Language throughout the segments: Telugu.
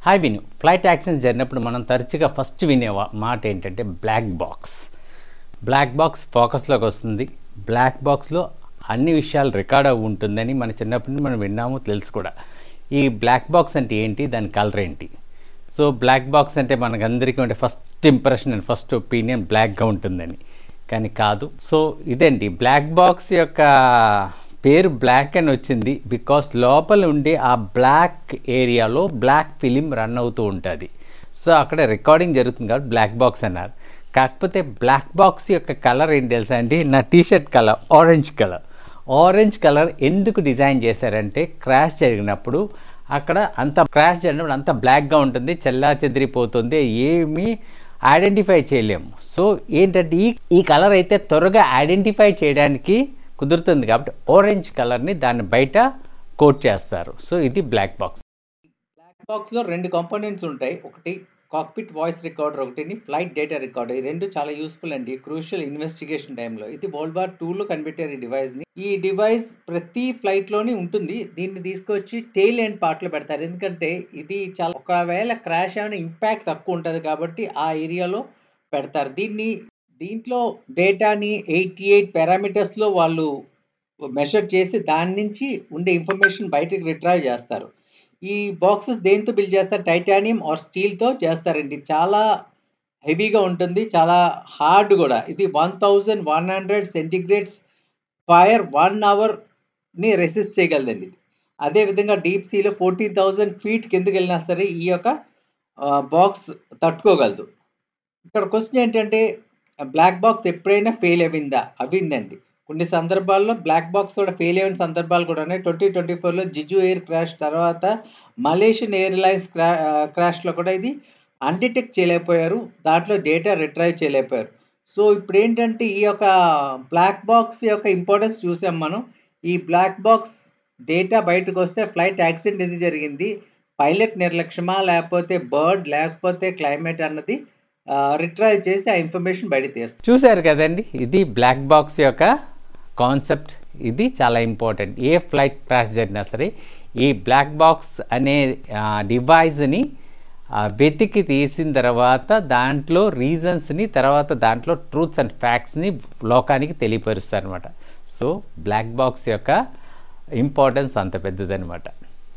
హాయ్ విను, ఫ్లైట్ యాక్సిడెంట్ జరిగినప్పుడు మనం తరచుగా ఫస్ట్ వినే మాట ఏంటంటే బ్లాక్ బాక్స్ ఫోకస్లోకి వస్తుంది. బ్లాక్ బాక్స్లో అన్ని విషయాలు రికార్డ్ అవి ఉంటుందని మన చిన్నప్పటి నుండి మనం విన్నాము, తెలుసు కూడా. ఈ బ్లాక్ బాక్స్ అంటే ఏంటి, దాని కలర్ ఏంటి? సో బ్లాక్ బాక్స్ అంటే మనకందరికీ ఉండే first impression and first opinion బ్లాక్గా ఉంటుందని, కానీ కాదు. సో ఇదేంటి బ్లాక్ బాక్స్ యొక్క పేరు బ్లాక్ అని వచ్చింది బికాస్ లోపల ఉండే ఆ బ్లాక్ ఏరియాలో బ్లాక్ ఫిలిం రన్ అవుతూ ఉంటుంది. సో అక్కడ రికార్డింగ్ జరుగుతుంది కాబట్టి బ్లాక్ బాక్స్ అన్నారు. కాకపోతే బ్లాక్ బాక్స్ యొక్క కలర్ ఏంటి తెలుసా అండి? నా టీషర్ట్ కలర్ ఆరెంజ్ కలర్ ఎందుకు డిజైన్ చేశారంటే, క్రాష్ జరిగినప్పుడు అక్కడ అంత బ్లాక్గా ఉంటుంది, చెల్లా చెదిరిపోతుంది, ఏమీ ఐడెంటిఫై చేయలేము. సో ఏంటంటే ఈ కలర్ అయితే త్వరగా ఐడెంటిఫై చేయడానికి కుదురుతుంది కాబట్టి ఆరెంజ్ కలర్ని దాన్ని బయట కోట్ చేస్తారు. సో ఇది బ్లాక్ బాక్స్. బ్లాక్ బాక్స్లో రెండు కాంపోనెంట్స్ ఉంటాయి. ఒకటి కాక్పిట్ వాయిస్ రికార్డర్, ఒకటి ఫ్లైట్ డేటా రికార్డర్. ఈ రెండు చాలా యూస్ఫుల్ అండి క్రూషియల్ ఇన్వెస్టిగేషన్ టైంలో. ఇది వరల్డ్ వార్ 2లో కనిపెట్టారు ఈ డివైస్ని. ఈ డివైస్ ప్రతి ఫ్లైట్లోనే ఉంటుంది. దీన్ని తీసుకొచ్చి టెయిల్ ఎండ్ పార్ట్లో పెడతారు. ఎందుకంటే ఇది చాలా, ఒకవేళ క్రాష్ అయిన ఇంపాక్ట్ తక్కువ ఉంటుంది కాబట్టి ఆ ఏరియాలో పెడతారు. దీంట్లో డేటాని 88 పారామీటర్స్లో వాళ్ళు మెషర్ చేసి దాని నుంచి ఉండే ఇన్ఫర్మేషన్ బయటకు రిట్రైవ్ చేస్తారు. ఈ బాక్సెస్ దేంతో బిల్డ్ చేస్తారు? టైటానియం ఆర్ స్టీల్తో చేస్తారండి. చాలా హెవీగా ఉంటుంది, చాలా హార్డ్ కూడా. ఇది 1100 సెంటిగ్రేడ్స్ ఫైర్ 1 అవర్ని రెసిస్ట్ చేయగలదండి. అదేవిధంగా డీప్ సీలో 14,000 ఫీట్ కిందకి వెళ్ళినా సరే ఈ యొక్క బాక్స్ తట్టుకోగలదు. ఇక్కడ క్వశ్చన్ ఏంటంటే, బ్లాక్ బాక్స్ ఎప్పుడైనా ఫెయిల్ అయిందండి. కొన్ని సందర్భాల్లో బ్లాక్ బాక్స్ కూడా ఫెయిల్ అయిన సందర్భాలు కూడా ఉన్నాయి. 2024లో జిజు ఎయిర్ క్రాష్ తర్వాత మలేషియన్ ఎయిర్లైన్స్ క్రాష్లో కూడా ఇది అన్డిటెక్ట్ చేయలేకపోయారు, దాంట్లో డేటా రిట్రైవ్ చేయలేకపోయారు. సో ఇప్పుడు ఏంటంటే ఈ యొక్క బ్లాక్ బాక్స్ యొక్క ఇంపార్టెన్స్ చూసాం మనం. ఈ బ్లాక్ బాక్స్ డేటా బయటకు వస్తే ఫ్లైట్ యాక్సిడెంట్ ఎందుకు జరిగింది, పైలట్ నిర్లక్ష్యమా, లేకపోతే బర్డ్, లేకపోతే క్లైమేట్ అన్నది రిట్రైవ్ చేసి ఆ ఇన్ఫర్మేషన్ బయట తీస్తారు. చూశారు కదండి, ఇది బ్లాక్ బాక్స్ యొక్క కాన్సెప్ట్. ఇది చాలా ఇంపార్టెంట్. ఏ ఫ్లైట్ క్రాష్ జరిగినా సరే ఈ బ్లాక్ బాక్స్ అనే డివైజ్ని వెతికి తీసిన తర్వాత దాంట్లో రీజన్స్ని, తర్వాత దాంట్లో ట్రూత్స్ అండ్ ఫ్యాక్ట్స్ని లోకానికి తెలియపరుస్తారు అనమాట. సో బ్లాక్ బాక్స్ యొక్క ఇంపార్టెన్స్ అంత పెద్దదనమాట.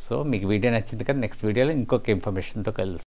సో మీకు వీడియో నచ్చింది కదా, నెక్స్ట్ వీడియోలో ఇంకొక ఇన్ఫర్మేషన్తో కలుస్తాను.